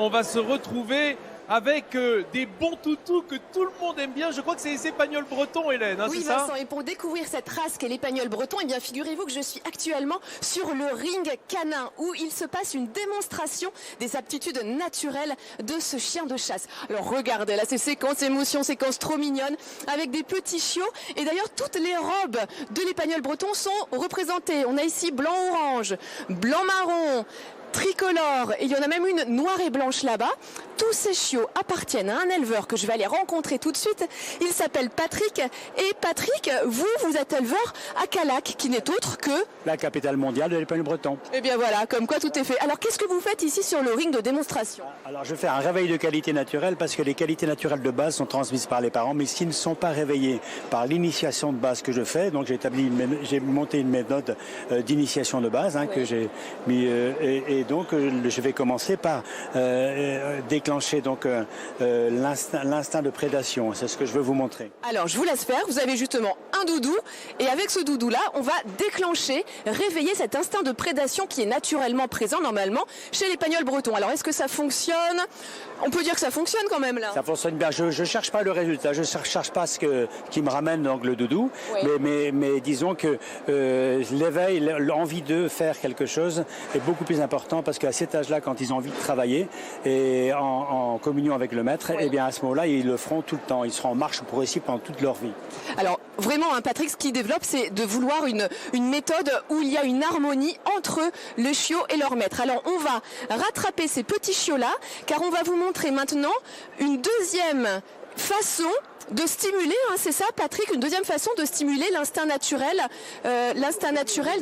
on va se retrouver avec des bons toutous que tout le monde aime bien. Je crois que c'est les épagnols bretons, Hélène, hein, oui, c'est ça? Vincent, et pour découvrir cette race qu'est l'épagnol breton, eh bien, figurez-vous que je suis actuellement sur le ring canin où il se passe une démonstration des aptitudes naturelles de ce chien de chasse. Alors regardez, là c'est séquence émotion, séquence trop mignonne avec des petits chiots. Et d'ailleurs, toutes les robes de l'épagnol breton sont représentées. On a ici blanc-orange, blanc-marron, tricolore, et il y en a même une noire et blanche là-bas. Tous ces chiots appartiennent à un éleveur que je vais aller rencontrer tout de suite. Il s'appelle Patrick. Et Patrick, vous êtes éleveur à Callac, qui n'est autre que... la capitale mondiale de l'épagnol breton. Eh bien voilà, comme quoi tout est fait. Alors qu'est-ce que vous faites ici sur le ring de démonstration? Alors je fais un réveil de qualité naturelle parce que les qualités naturelles de base sont transmises par les parents, mais s'ils ne sont pas réveillés par l'initiation de base que je fais, donc j'ai monté une méthode d'initiation de base que j'ai mis et donc je vais commencer par déclencher donc l'instinct de prédation. C'est ce que je veux vous montrer. Alors je vous laisse faire. Vous avez justement un doudou et avec ce doudou là, on va déclencher, réveiller cet instinct de prédation qui est naturellement présent normalement chez l'épagnol breton. Alors est-ce que ça fonctionne? On peut dire que ça fonctionne quand même là. Ça fonctionne bien. Je cherche pas le résultat. Je cherche pas qui me ramène donc le doudou. Oui. Mais disons que l'éveil, l'envie de faire quelque chose est beaucoup plus important parce qu'à cet âge-là, quand ils ont envie de travailler et en communion avec le maître, oui. Eh bien à ce moment-là, ils le feront tout le temps. Ils seront en marche progressive pendant toute leur vie. Alors vraiment, Patrick, ce qu'il développe, c'est de vouloir une méthode où il y a une harmonie entre le chiot et leur maître. Alors on va rattraper ces petits chiots-là, car on va vous montrer maintenant une deuxième façon de stimuler, c'est ça Patrick, une deuxième façon de stimuler l'instinct naturel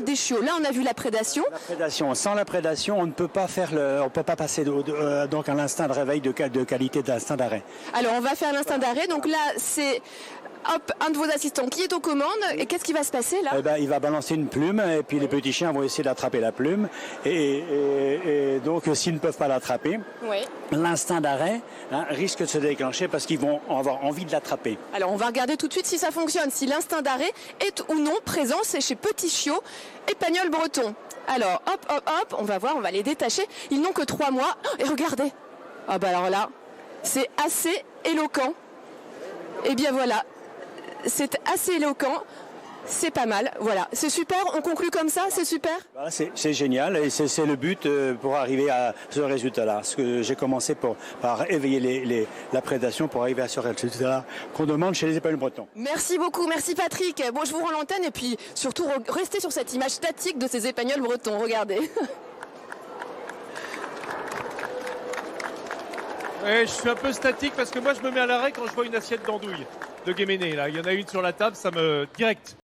des chiots. Là on a vu la prédation. La prédation. Sans la prédation, on ne peut pas passer donc à l'instinct de réveil de qualité d'instinct d'arrêt. Alors on va faire l'instinct d'arrêt, donc là c'est... Hop, un de vos assistants qui est aux commandes. Et qu'est-ce qui va se passer là? Il va balancer une plume et puis les petits chiens vont essayer d'attraper la plume. Et donc s'ils ne peuvent pas l'attraper, l'instinct d'arrêt risque de se déclencher parce qu'ils vont avoir envie de l'attraper. Alors on va regarder tout de suite si ça fonctionne, si l'instinct d'arrêt est ou non présent. C'est chez Petit Chiot, épagnol breton. Alors hop, on va voir, on va les détacher. Ils n'ont que 3 mois. Et regardez. Ah bah alors là, c'est assez éloquent. Et bien voilà. C'est assez éloquent, c'est pas mal, voilà, c'est super, on conclut comme ça, c'est super. C'est génial et c'est le but pour arriver à ce résultat-là. Parce que j'ai commencé par éveiller la prédation pour arriver à ce résultat-là qu'on demande chez les épagnols bretons. Merci beaucoup, merci Patrick. Bon, je vous rends l'antenne et puis surtout restez sur cette image statique de ces épagnols bretons, regardez. Ouais, je suis un peu statique parce que moi je me mets à l'arrêt quand je vois une assiette d'andouille de Guéméné. Là, il y en a une sur la table, ça me direct.